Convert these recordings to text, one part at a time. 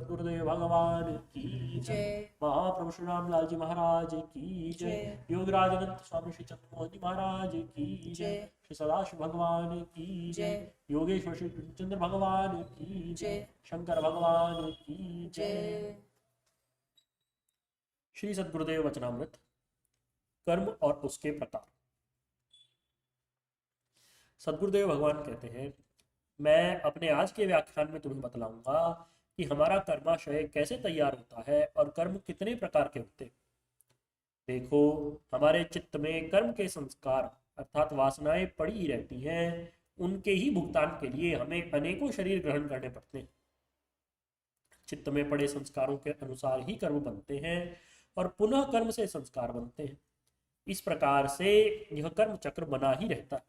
गुरुदेव भगवान की जय। महाप्रभु श्री रामलाल जी महाराज की जय। योगराज अनंत स्वामी श्री चंद्रमोहन जी महाराज की जय। श्री सदाशिव भगवान की जय। योगेश्वर श्री चंद्र भगवान की जय। शंकर भगवान की जय। श्री सद्गुरुदेव वचनामृत। कर्म और उसके प्रकार। सद्गुरुदेव भगवान कहते हैं, मैं अपने आज के व्याख्यान में तुम्हें बतलाऊंगा कि हमारा कर्माशय कैसे तैयार होता है और कर्म कितने प्रकार के होते हैं। देखो, हमारे चित्त में कर्म के संस्कार अर्थात वासनाएं पड़ी ही रहती हैं। उनके ही भुगतान के लिए हमें अनेकों शरीर ग्रहण करने पड़ते हैं। चित्त में पड़े संस्कारों के अनुसार ही कर्म बनते हैं और पुनः कर्म से संस्कार बनते हैं। इस प्रकार से यह कर्म चक्र बना ही रहता है।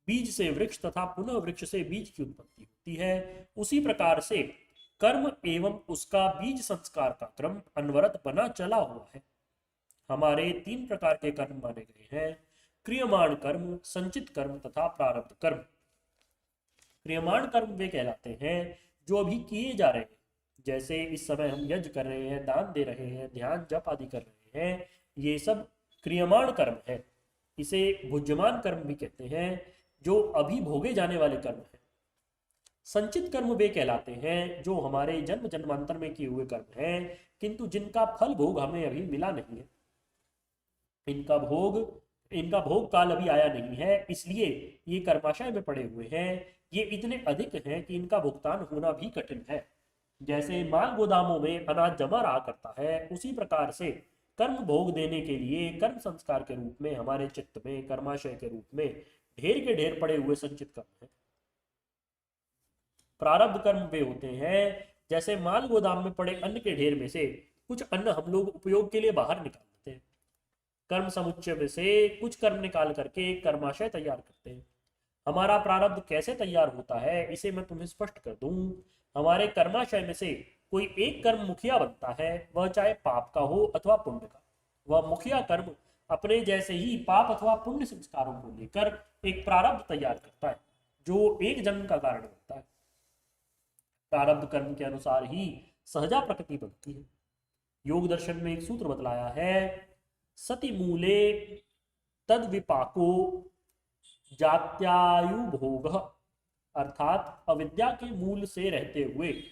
बीज से वृक्ष तथा पुनः वृक्ष से बीज की उत्पत्ति होती है। उसी प्रकार से कर्म एवं उसका बीज संस्कार का क्रम अनवरत बना चला हुआ है। हमारे 3 प्रकार के कर्म माने गए हैं: क्रियमाण कर्म, संचित कर्म तथा प्रारब्ध कर्म। क्रियमाण कर्म वे कहलाते हैं जो अभी किए जा रहे हैं, जैसे इस समय हम यज्ञ कर रहे हैं, दान दे रहे हैं, ध्यान जप आदि कर रहे हैं। ये सब क्रियमाण कर्म है। इसे भुज्यमान कर्म भी कहते हैं, जो अभी भोगे जाने वाले कर्म हैं। संचित कर्म वे कहलाते हैं जो हमारे जन्म जन्मांतर में किए हुए कर्म हैं, किंतु जिनका फल भोग हमें अभी मिला नहीं है। इनका भोग काल अभी आया नहीं है, इसलिए ये कर्माशय में पड़े हुए हैं। ये इतने अधिक हैं कि इनका भुगतान होना भी कठिन है। जैसे माल गोदामों में अनाज जमा रहा करता है, उसी प्रकार से कर्म भोग देने के लिए कर्म संस्कार के रूप में हमारे चित्त में कर्माशय के रूप में ढेर के ढेर पड़े हुए संचित कर्म हैं। प्रारब्ध कर्म वे होते हैं जैसे माल गोदाम में पड़े अन्न के ढेर में से कुछ अन्न हम लोग उपयोग के लिए बाहर निकाल देते हैं। कर्म समुच्चय में से कुछ कर्म निकाल करके कर्माशय तैयार करते हैं। हमारा प्रारब्ध कैसे तैयार होता है, इसे मैं तुम्हें स्पष्ट कर दूं। हमारे कर्माशय में से कोई एक कर्म मुखिया बनता है, वह चाहे पाप का हो अथवा पुण्य का। वह मुखिया कर्म अपने जैसे ही पाप अथवा पुण्य संस्कारों को लेकर एक प्रारब्ध तैयार करता है, जो एक जन्म का कारण बनता है। प्रारब्ध कर्म के अनुसार ही सहजा प्रकृति बनती है। योग दर्शन में एक सूत्र बतलाया है, सति मूले तद विपाको जात्यायु भोग, अर्थात अविद्या के मूल से रहते हुए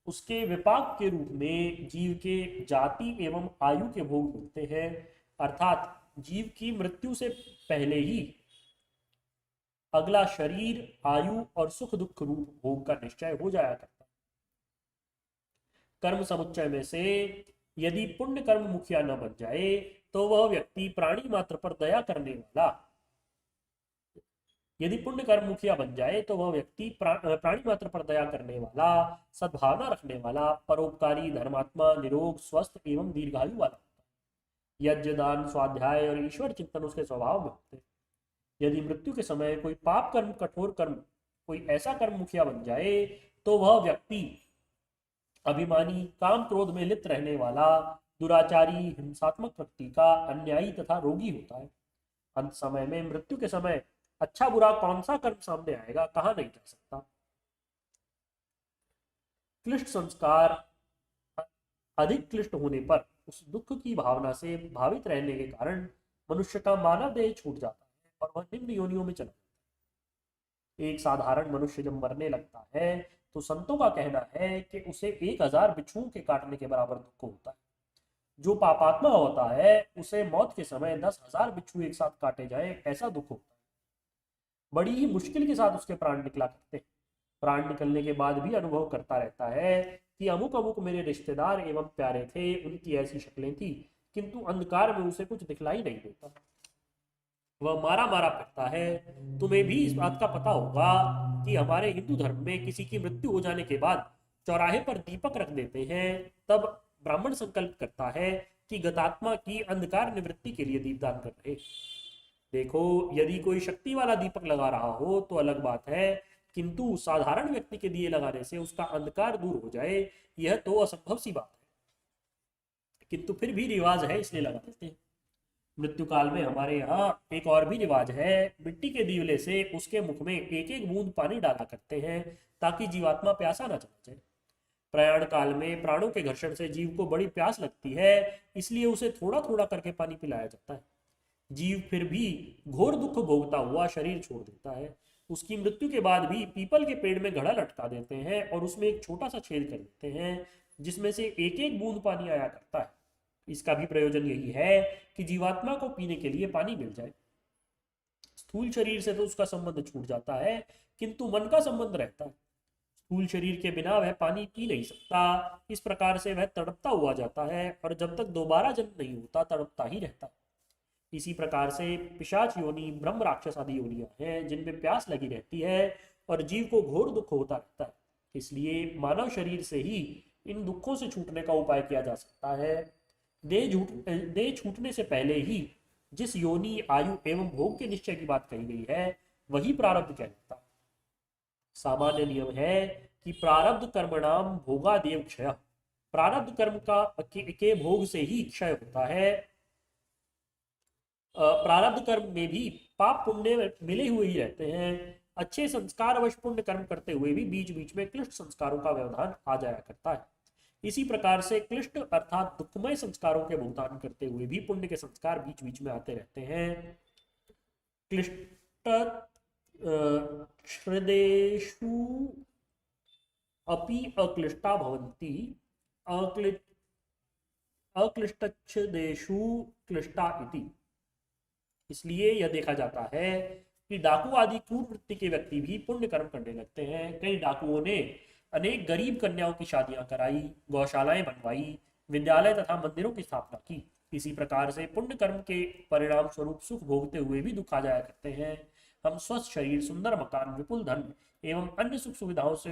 उसके विपाक के रूप में जीव के जाति एवं आयु के भोग मिलते हैं। अर्थात जीव की मृत्यु से पहले ही अगला शरीर, आयु और सुख दुख रूप भोग का निश्चय हो जाया करता है। कर्म समुच्चय में से यदि पुण्य कर्म मुखिया न बन जाए तो वह व्यक्ति प्राणी मात्र पर दया करने वाला प्राणी मात्र पर दया करने वाला, सद्भावना रखने वाला, परोपकारी, धर्मात्मा, निरोग, स्वस्थ एवं दीर्घायु वाला होता है। यज्ञ, दान, स्वाध्याय और ईश्वर चिंतन उसके स्वभाव में होते हैं। यदि मृत्यु के समय कोई पाप कर्म, कठोर कर्म, कोई ऐसा कर्म मुखिया बन जाए तो वह व्यक्ति अभिमानी, काम क्रोध में लिप्त रहने वाला, दुराचारी, हिंसात्मक प्रकृति का, अन्यायी तथा रोगी होता है। अंत समय में, मृत्यु के समय अच्छा बुरा कौन सा कर्म सामने आएगा, कहा नहीं जा सकता। क्लिष्ट संस्कार अधिक क्लिष्ट होने पर उस दुख की भावना से भावित रहने के कारण मनुष्य का मानव देह छूट जाता है और वह निम्न योनियों में चला जाता है। एक साधारण मनुष्य जब मरने लगता है तो संतों का कहना है कि उसे 1000 बिच्छुओं के काटने के बराबर दुख होता है। जो पापात्मा होता है उसे मौत के समय 10,000 बिच्छू एक साथ काटे जाए, ऐसा दुख होता है। बड़ी ही मुश्किल के साथ उसके प्राण निकला करते हैं। प्राण निकलने के बाद भी अनुभव करता रहता है कि अमुक अमुक मेरे रिश्तेदार एवं प्यारे थे, उनकी ऐसी शक्लें थी, किंतु अंधकार में उसे कुछ दिखलाई नहीं देता। वह मारा मारा फिरता है। तुम्हें भी इस बात का पता होगा कि हमारे हिंदू धर्म में किसी की मृत्यु हो जाने के बाद चौराहे पर दीपक रख देते हैं। तब ब्राह्मण संकल्प करता है कि गतात्मा की अंधकार निवृत्ति के लिए दीपदान कर रहे। देखो, यदि कोई शक्ति वाला दीपक लगा रहा हो तो अलग बात है, किंतु साधारण व्यक्ति के दिए लगाने से उसका अंधकार दूर हो जाए, यह तो असंभव सी बात है। किंतु फिर भी रिवाज है, इसलिए लगा देते हैं। मृत्यु काल में हमारे यहाँ एक और भी रिवाज है। मिट्टी के दीवले से उसके मुख में एक एक बूंद पानी डाला करते हैं ताकि जीवात्मा प्यासा न चला जाए। प्रयाण काल में प्राणों के घर्षण से जीव को बड़ी प्यास लगती है, इसलिए उसे थोड़ा थोड़ा करके पानी पिलाया जाता है। जीव फिर भी घोर दुख भोगता हुआ शरीर छोड़ देता है। उसकी मृत्यु के बाद भी पीपल के पेड़ में घड़ा लटका देते हैं और उसमें एक छोटा सा छेद कर देते हैं जिसमें से एक एक बूंद पानी आया करता है। इसका भी प्रयोजन यही है कि जीवात्मा को पीने के लिए पानी मिल जाए। स्थूल शरीर से तो उसका संबंध छूट जाता है, किंतु मन का संबंध रहता है। स्थूल शरीर के बिना वह पानी पी नहीं सकता। इस प्रकार से वह तड़पता हुआ जाता है और जब तक दोबारा जन्म नहीं होता तड़पता ही रहता है। इसी प्रकार से पिशाच योनि, ब्रह्म राक्षस आदि योनियां हैं जिनमें प्यास लगी रहती है और जीव को घोर दुख होता रहता है। इसलिए मानव शरीर से ही इन दुखों से छूटने का उपाय किया जा सकता है। देह छूटने से पहले ही जिस योनि, आयु एवं भोग के निश्चय की बात कही गई है वही प्रारब्ध कहलाता है। सामान्य नियम है कि प्रारब्ध कर्मणाम भोगादेव क्षय। प्रारब्ध कर्म के भोग से ही क्षय होता है। प्रारब्ध कर्म में भी पाप पुण्य मिले हुए ही रहते हैं। अच्छे संस्कार अवश्य पुण्य कर्म करते हुए भी बीच बीच में क्लिष्ट संस्कारों का व्यवधान आ जाया करता है। इसी प्रकार से क्लिष्ट अर्थात दुखमय संस्कारों के भुगतान करते हुए भी पुण्य के संस्कार बीच बीच में आते रहते हैं। क्लिष्ट हृदेषु अपि अक्लिष्टा भवन्ति, अक्लिष्टच्छदेषु क्लिष्टा इति। इसलिए यह देखा जाता है कि डाकू आदि क्रूर वृत्ति के व्यक्ति भी पुण्य कर्म करने लगते हैं। कई डाकुओं ने अनेक गरीब कन्याओं की शादियां कराई, गौशालाएं बनवाई, विद्यालय तथा मंदिरों की स्थापना की। इसी प्रकार से पुण्य कर्म के परिणाम स्वरूप सुख भोगते हुए भी दुख आ जाया करते हैं। हम स्वस्थ शरीर, सुंदर मकान, विपुल धन एवं अन्य सुख सुविधाओं से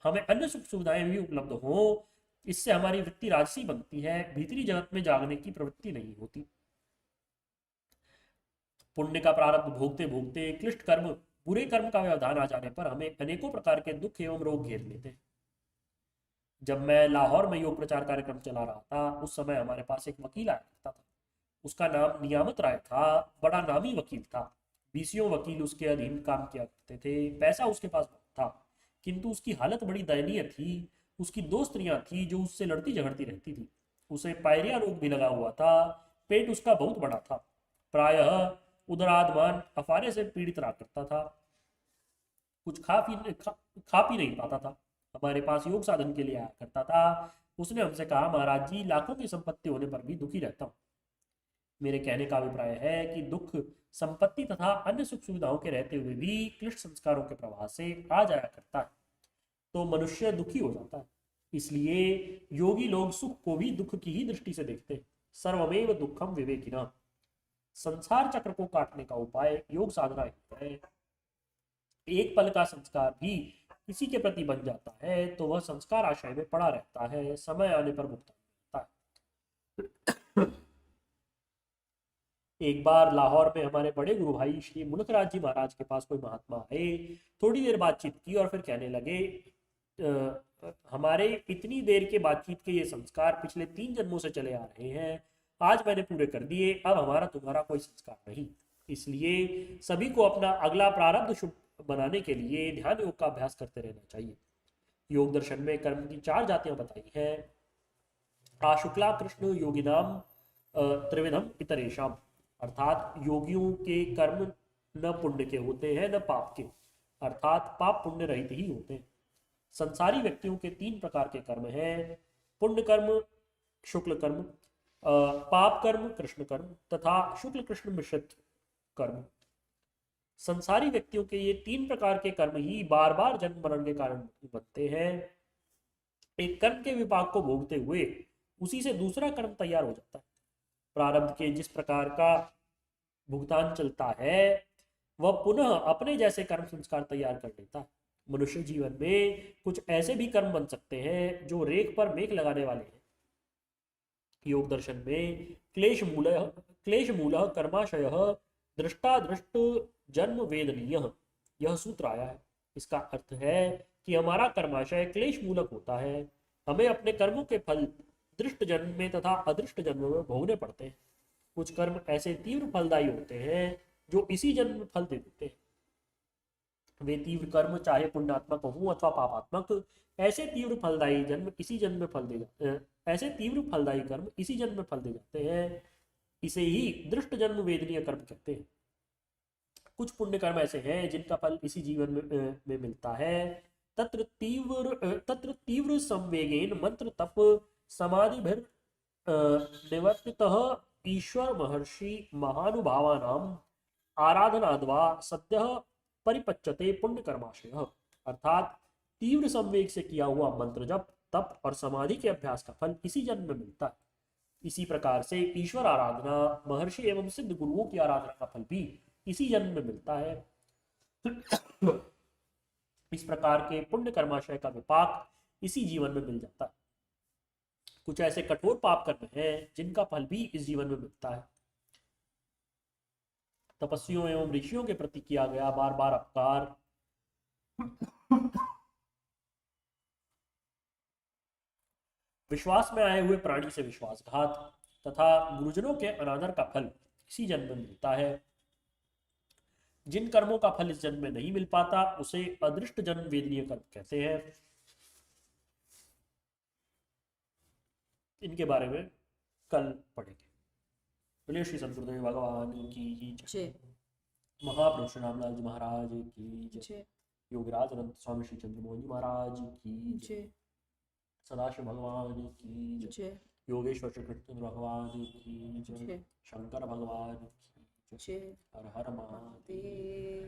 हमें अन्य सुख सुविधाएं भी उपलब्ध हो, इससे हमारी वृत्ति राजसी बनती है, भीतरी जगत में जागने की प्रवृत्ति नहीं होती। पुण्य का प्रारब्ध भोगते भोगते क्लिष्ट कर्म, बुरे कर्म का व्यवधान आ जाने पर हमें अनेकों प्रकार के दुख एवं रोग घेर लेते हैं। जब मैं लाहौर में योग प्रचार कार्यक्रम चला रहा था उस समय हमारे पास एक वकील आया करता था। उसका नाम नियामत राय था। बड़ा नामी वकील था। 20 वकील उसके अधीन काम किया करते थे। पैसा उसके पास बहुत था, किंतु उसकी हालत बड़ी दयनीय थी। उसकी 2 स्त्रियां थी जो उससे लड़ती झगड़ती रहती थी। उसे पायरिया रोग भी लगा हुआ था। पेट उसका बहुत बड़ा था। प्रायः उदरादमान अफारे से पीड़ित रहा करता था। कुछ खा पी नहीं पाता था। हमारे पास योग साधन के लिए आया करता था। उसने हमसे कहा, महाराज जी, लाखों की संपत्ति होने पर भी दुखी रहता हूँ। मेरे कहने का अभिप्राय है कि दुख संपत्ति तथा अन्य सुख सुविधाओं के रहते हुए भी क्लिष्ट संस्कारों के प्रभाव से आ जाया करता है तो मनुष्य दुखी हो जाता है। इसलिए योगी लोग सुख को भी दुख की ही दृष्टि से देखते हैं। सर्वमेव दुखम विवेकिना। संसार चक्र को काटने का उपाय योग साधना है। एक पल का संस्कार भी किसी के प्रति बन जाता है तो वह संस्कार आशय में पड़ा रहता है, समय आने पर भुगतान होता है। एक बार लाहौर में हमारे बड़े गुरु भाई श्री मुल्कराज जी महाराज के पास कोई महात्मा आए। थोड़ी देर बातचीत की और फिर कहने लगे, हमारे इतनी देर के बातचीत के ये संस्कार पिछले 3 जन्मों से चले आ रहे हैं। आज मैंने पूरे कर दिए। अब हमारा तुम्हारा कोई संस्कार नहीं। इसलिए सभी को अपना अगला प्रारब्ध शुभ बनाने के लिए ध्यान योग का अभ्यास करते रहना चाहिए। योग दर्शन में कर्म की 4 जातियां बताई हैं। आशुक्ला कृष्ण योगिनाम त्रिविधम इतरेशम। अर्थात योगियों के कर्म न पुण्य के होते हैं न पाप के, अर्थात पाप पुण्य रहित ही होते हैं। संसारी व्यक्तियों के 3 प्रकार के कर्म हैं, पुण्य कर्म, शुक्ल कर्म, पाप कर्म, कृष्ण कर्म तथा शुक्ल कृष्ण मिश्रित कर्म। संसारी व्यक्तियों के ये 3 प्रकार के कर्म ही बार बार जन्म मरण के कारण बनते हैं। एक कर्म के विपाक को भोगते हुए उसी से दूसरा कर्म तैयार हो जाता है। प्रारब्ध के जिस प्रकार का भुगतान चलता है वह पुनः अपने जैसे कर्म संस्कार तैयार कर लेता है। मनुष्य जीवन में कुछ ऐसे भी कर्म बन सकते हैं जो रेख पर मेख लगाने वाले हैं। योग दर्शन में क्लेश मूलः कर्माशयः दृष्टादृष्ट जन्म वेदनीय, यह सूत्र आया है। इसका अर्थ है कि हमारा कर्माशय क्लेश मूलक होता है। हमें अपने कर्मों के फल दृष्ट जन्म में तथा अदृष्ट जन्म में भोगने पड़ते हैं। कुछ कर्म ऐसे तीव्र फलदायी होते हैं जो इसी जन्म में फल दे देते हैं। वे तीव्र कर्म चाहे पुण्यात्मक हो अथवा पापात्मक ऐसे तीव्र फलदायी जन्म इसी जन्म में फल दे जाते हैं, ऐसे तीव्र फलदायी कर्म इसी जन्म में फल दे जाते हैं, इसे ही दृष्ट जन्म वेदनीय कर्म कहते हैं। कुछ पुण्य कर्म ऐसे हैं जिनका फल इसी जीवन में मिलता है। तत्र तीव्र संवेगेन मंत्र तप समाधि भर निवर्तितः ईश्वर महर्षि महानुभावानाम आराधनाद्वा सद्य परिपच्यते पुण्य कर्माशय। अर्थात तीव्र संवेग से किया हुआ मंत्र जप, तप और समाधि के अभ्यास का फल इसी जन्म में मिलता है। इसी प्रकार से ईश्वर आराधना, महर्षि एवं सिद्ध गुरुओं की आराधना का फल भी इसी जन्म में मिलता है। इस प्रकार के पुण्य कर्माशय का विपाक इसी जीवन में मिल जाता है। कुछ ऐसे कठोर पाप कर्म हैं जिनका फल भी इस जीवन में मिलता है। तपस्वियों एवं ऋषियों के प्रति किया गया बार बार अपकार, विश्वास में आए हुए प्राणी से विश्वासघात तथा गुरुजनों के अनादर का फल इसी जन्म में मिलता है। जिन कर्मों का फल इस जन्म में नहीं मिल पाता उसे अदृष्ट जन्म वेदनीय कर्म कहते हैं। इनके बारे में कल पढ़ेंगे। बोलिए श्री संत गुरुदेव भगवान की जय। महापुरुष रामलाल जी महाराज की जय। योगराज अनंत स्वामी श्री चंद्रमोहन जी महाराज की जय। सदाशिव भगवान की जय। योगेश्वर श्री कृष्ण भगवान की जय। शंकर भगवान की जय। हर हर महादेव।